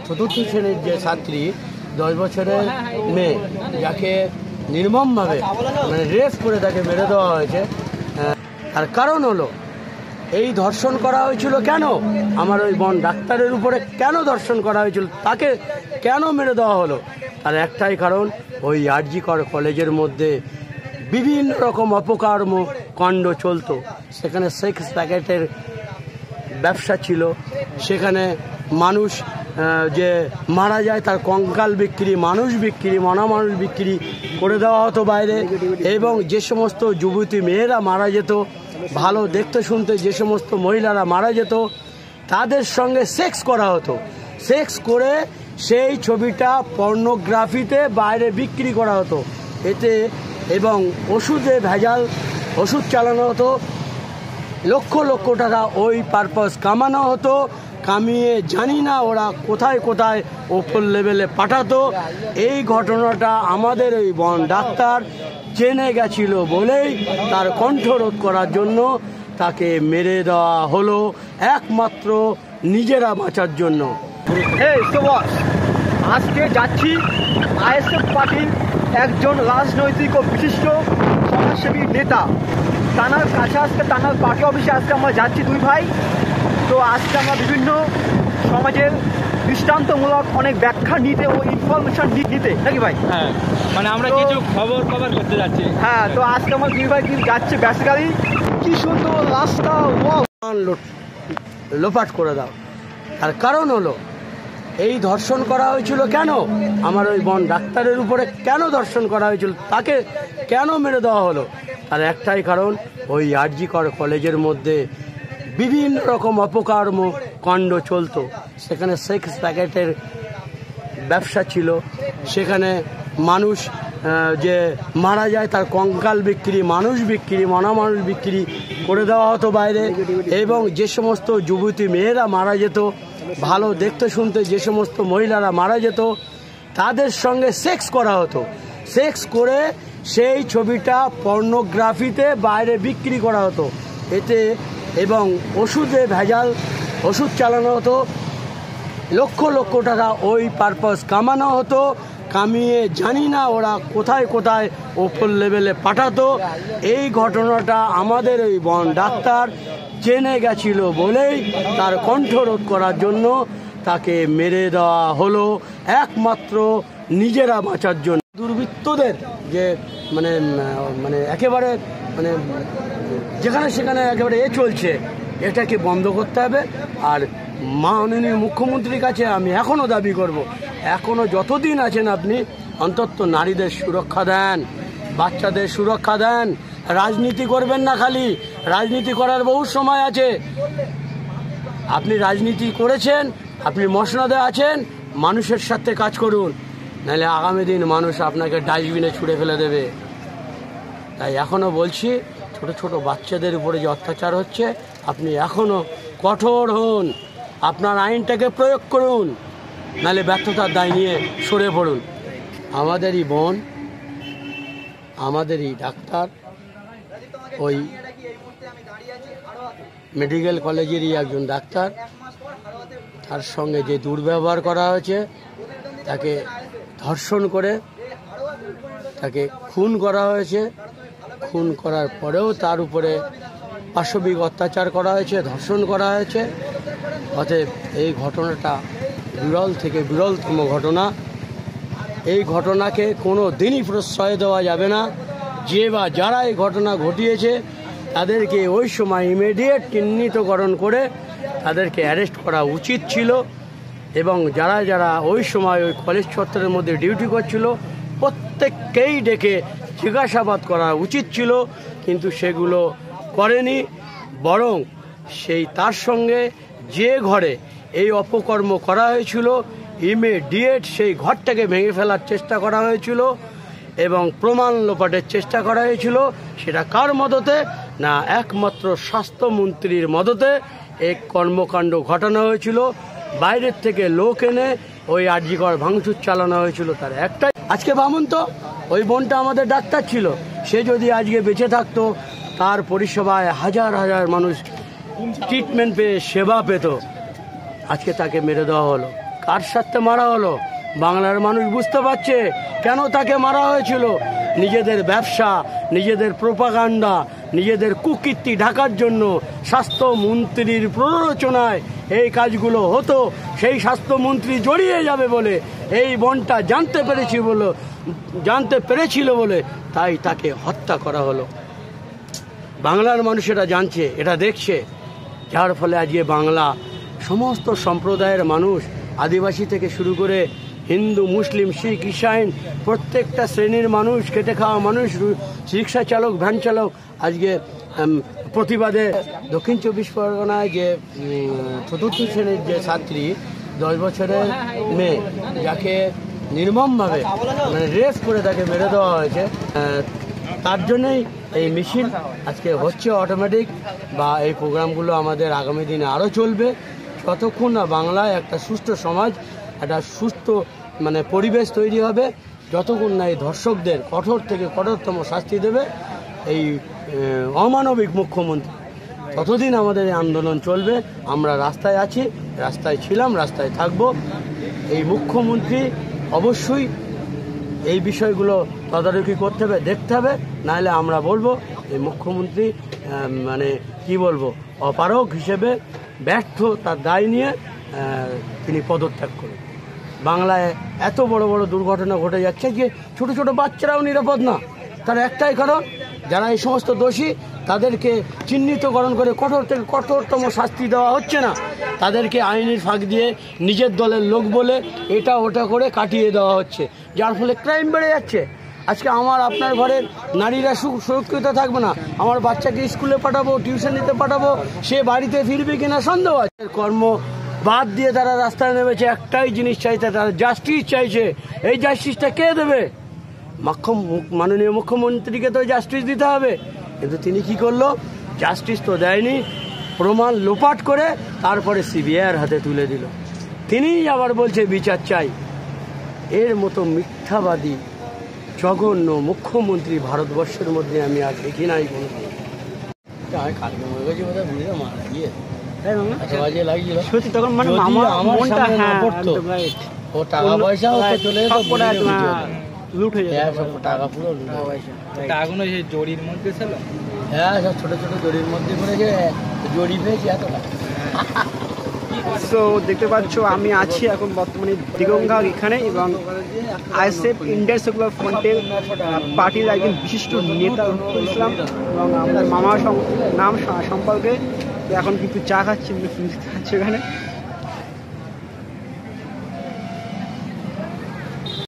চতুর্থ শ্রেণীর যে ছাত্রী 10 বছরের মেয়ে যাকে নির্মমভাবে মানে রেপ করে তাকে মেরে দেওয়া হয়েছে। তার কারণ হলো এই ধর্ষণ করা হয়েছিল কেন, আমার ওই বোন ডাক্তারের উপরে কেন ধর্ষণ করা হয়েছিল, তাকে কেন মেরে দেওয়া হলো, তার একটাই কারণ ওই আরজি কর কলেজের মধ্যে বিভিন্ন রকম অপকর্ম কাণ্ড চলতো। সেখানে সেক্স প্যাকেটের ব্যবসা ছিল, সেখানে মানুষ যে মারা যায় তার কঙ্কাল বিক্রি, মানুষ বিক্রি, মনা মানুষ বিক্রি করে দেওয়া হতো বাইরে। এবং যে সমস্ত যুবতী মেয়েরা মারা যেত, ভালো দেখতে শুনতে যে সমস্ত মহিলারা মারা যেত, তাদের সঙ্গে সেক্স করা হতো। সেক্স করে সেই ছবিটা পর্নোগ্রাফিতে বাইরে বিক্রি করা হতো এতে, এবং ওষুধে ভেজাল ওষুধ চালানো হতো, লক্ষ লক্ষ টাকা ওই পারপাস কামানো হতো। কামিয়ে জানি না ওরা কোথায় কোথায় ওপর লেভেলে পাঠাতো। এই ঘটনাটা আমাদের ওই বন ডাক্তার জেনে গেছিল বলেই তার কণ্ঠরোধ করার জন্য তাকে মেরে দেওয়া হলো, একমাত্র নিজেরা বাঁচার জন্য। আজকে যাচ্ছি আইএসএফ পার্টির একজন রাজনৈতিক ও বিশিষ্ট সমাজসেবী নেতা তানার কাছে, আজকে তানার পার্টি অফিসে আজকে আমরা যাচ্ছি দুই ভাই। তো আজকে আমরা বিভিন্ন সমাজের দৃষ্টান্তমূলক অনেক ব্যাখ্যা নিতে ও ইনফরমেশন নিতে নাকি ভাই? হ্যাঁ, মানে আমরা কিছু খবর করতে যাচ্ছি। হ্যাঁ, তো আজকে আমার দুই ভাই যাচ্ছে বেসিক্যালি কি সুন্দর রাস্তা লোপাট করে দাও। তার কারণ হলো এই ধর্ষণ করা হয়েছিল কেন, আমার ওই বোন ডাক্তারের উপরে কেন ধর্ষণ করা হয়েছিল, তাকে কেন মেরে দেওয়া হলো, তার একটাই কারণ ওই আরজি কর কলেজের মধ্যে বিভিন্ন রকম অপকর্ম কাণ্ড চলতো। সেখানে সেক্স প্যাকেটের ব্যবসা ছিল, সেখানে মানুষ যে মারা যায় তার কঙ্কাল বিক্রি, মানুষ বিক্রি, মনা মানুষ বিক্রি করে দেওয়া হতো বাইরে। এবং যে সমস্ত যুবতী মেয়েরা মারা যেত, ভালো দেখতে শুনতে যে সমস্ত মহিলারা মারা যেত, তাদের সঙ্গে সেক্স করা হতো। সেক্স করে সেই ছবিটা পর্নোগ্রাফিতে বাইরে বিক্রি করা হতো এতে, এবং ওষুধে ভেজাল ওষুধ চালানো হতো, লক্ষ লক্ষ টাকা ওই পারপাস কামানো হতো। কামিয়ে জানি না ওরা কোথায় কোথায় ওপর লেভেলে পাঠাতো। এই ঘটনাটা আমাদের ওই বন ডাক্তার জেনে গেছিল বলেই তার কণ্ঠরোধ করার জন্য তাকে মেরে দেওয়া হলো, একমাত্র নিজেরা বাঁচার জন্য। দুর্বৃত্তদের যে মানে মানে একেবারে মানে যেখানে সেখানে একেবারে চলছে, এটাকে বন্ধ করতে হবে। আর মাননীয় মুখ্যমন্ত্রীর কাছে আমি এখনও দাবি করব, এখনও যতদিন আছেন আপনি অন্তত নারীদের সুরক্ষা দেন, বাচ্চাদের সুরক্ষা দেন। রাজনীতি করবেন না, খালি রাজনীতি করার বহু সময় আছে। আপনি রাজনীতি করেছেন, আপনি মসনদে আছেন, মানুষের সাথে কাজ করুন, নাহলে আগামী দিন মানুষ আপনাকে ডাস্টবিনে ছুঁড়ে ফেলে দেবে। তাই এখনও বলছি, ছোট ছোট বাচ্চাদের উপরে যে অত্যাচার হচ্ছে, আপনি এখনও কঠোর হন, আপনার আইনটাকে প্রয়োগ করুন, নাহলে ব্যর্থতার দায় নিয়ে সরে পড়ুন। আমাদেরই বোন, আমাদেরই ডাক্তার, ওই মেডিকেল কলেজেরই একজন ডাক্তার, তার সঙ্গে যে দুর্ব্যবহার করা হয়েছে, তাকে ধর্ষণ করে তাকে খুন করা হয়েছে। খুন করার পরেও তার উপরে পাশবিক অত্যাচার করা হয়েছে, ধর্ষণ করা হয়েছে। অতএব এই ঘটনাটা বিরল থেকে বিরলতম ঘটনা। এই ঘটনাকে কোনো দিনই প্রশ্রয় দেওয়া যাবে না। যে বা যারা এই ঘটনা ঘটিয়েছে তাদেরকে ওই সময় ইমিডিয়েট চিহ্নিতকরণ করে তাদেরকে অ্যারেস্ট করা উচিত ছিল। এবং যারা যারা ওই সময় ওই কলেজ চত্বরের মধ্যে ডিউটি করছিল প্রত্যেককেই ডেকে জিজ্ঞাসাবাদ করা উচিত ছিল, কিন্তু সেগুলো করেনি। বরং সেই তার সঙ্গে যে ঘরে এই অপকর্ম করা হয়েছিল ইমিডিয়েট সেই ঘরটাকে ভেঙে ফেলার চেষ্টা করা হয়েছিল এবং প্রমাণ লোপাটের চেষ্টা করা হয়েছিল। সেটা কার মদতে? না, একমাত্র স্বাস্থ্যমন্ত্রীর মদতে এই কর্মকাণ্ড ঘটানো হয়েছিল। বাইরের থেকে লোক এনে ওই আরজি কর ভাঙচুর চালানো হয়েছিল। তার একটাই, আজকে ভাবুন তো, ওই বোনটা আমাদের ডাক্তার ছিল, সে যদি আজকে বেঁচে থাকতো, তার পরিষেবায় হাজার হাজার মানুষ ট্রিটমেন্ট পেয়ে সেবা পেত। আজকে তাকে মেরে দেওয়া হলো। কার সাথে মারা হলো? বাংলার মানুষ বুঝতে পারছে কেন তাকে মারা হয়েছিল। নিজেদের ব্যবসা, নিজেদের প্রোপাগান্ডা, নিজেদের কুকীর্তি ঢাকার জন্য স্বাস্থ্যমন্ত্রীর প্ররোচনায় এই কাজগুলো হতো। সেই স্বাস্থ্যমন্ত্রী জড়িয়ে যাবে বলে, এই বনটা জানতে পেরেছিল বলে তাই তাকে হত্যা করা হলো। বাংলার মানুষ এটা জানছে, এটা দেখছে, যার ফলে আজকে বাংলা সমস্ত সম্প্রদায়ের মানুষ, আদিবাসী থেকে শুরু করে হিন্দু, মুসলিম, শিখ, ঈসাইন, প্রত্যেকটা শ্রেণীর মানুষ, খেটে খাওয়া মানুষ, রিক্সা চালক, ভ্যান চালক আজকে প্রতিবাদে দক্ষিণ 24 পরগনায় যে চতুর্থ শ্রেণীর যে ছাত্রী 10 বছরের মেয়ে, যাকে নির্মমভাবে মানে রেপ করে তাকে মেরে দেওয়া হয়েছে, তার জন্যই এই মিছিল আজকে হচ্ছে অটোমেটিক। বা এই প্রোগ্রামগুলো আমাদের আগামী দিনে আরও চলবে, যতক্ষণ না বাংলায় একটা সুস্থ সমাজ, একটা সুস্থ মানে পরিবেশ তৈরি হবে, যতক্ষণ না এই ধর্ষকদের কঠোর থেকে কঠোরতম শাস্তি দেবে এই অমানবিক মুখ্যমন্ত্রী, ততদিন আমাদের এই আন্দোলন চলবে। আমরা রাস্তায় আছি, রাস্তায় ছিলাম, রাস্তায় থাকব। এই মুখ্যমন্ত্রী অবশ্যই এই বিষয়গুলো তদারকি করতে হবে, দেখতে হবে, নাহলে আমরা বলবো এই মুখ্যমন্ত্রী মানে কি বলবো, অপারগ হিসেবে ব্যর্থ, তার দায় নিয়ে তিনি পদত্যাগ করুন। বাংলায় এত বড় বড় দুর্ঘটনা ঘটে যাচ্ছে যে ছোট ছোট বাচ্চারাও নিরাপদ না। তার একটাই কারণ, যারা এই সমস্ত দোষী তাদেরকে চিহ্নিতকরণ করে কঠোর থেকে কঠোরতম শাস্তি দেওয়া হচ্ছে না, তাদেরকে আইনের ফাঁক দিয়ে নিজের দলের লোক বলে এটা ওটা করে কাটিয়ে দেওয়া হচ্ছে, যার ফলে ক্রাইম বেড়ে যাচ্ছে। আজকে আমার আপনার ঘরের নারীরা সুরক্ষিত থাকবে না। আমার বাচ্চাকে স্কুলে পাঠাবো, টিউশন নিতে পাঠাবো, সে বাড়িতে ফিরবে কিনা সন্দেহ আছে। কর্ম বাদ দিয়ে তারা রাস্তায় নেমেছে, একটাই জিনিস চাইছে, তারা জাস্টিস চাইছে। এই জাস্টিসটা কে দেবে? মাননীয় মুখ্যমন্ত্রীকে তো জাস্টিস দিতে হবে, কিন্তু তিনি কি করলো? জাস্টিস তো দেয়নি, প্রমাণ লোপাট করে তারপরে সিবিআইয়ের হাতে তুলে দিল। তিনিই আবার বলছে বিচার চাই। এর মতো মিথ্যাবাদী জঘন্য মুখ্যমন্ত্রী ভারতবর্ষের মধ্যে আমি আর দেখি নাই কোনো। কালকে মনে করছি বোধহয় বুড়িরা মারা গিয়ে লাগিয়েছিল সত্যি, তখন মানে আমার সামনে না পড়তো, ও টাকা পয়সা চলে লুট হয়ে যায়, সব টাকা পুরো টাকাগুলো সেই জরির মধ্যে ছিল। হ্যাঁ, সব ছোট ছোট জরির মধ্যে করেছে, জরি পেয়েছি এত টাকা। সো দেখতে পাচ্ছ আমি আছি এখন বর্তমানে দিগঙ্গা এখানে, এবং আইএসএফ ইন্ডিয়ান সেকুলার ফ্রন্টের পার্টির একজন বিশিষ্ট নেতা রুহুল ইসলাম এবং আমাদের মামা নাম সম্পর্কে এখন কিন্তু চা খাচ্ছি এখানে।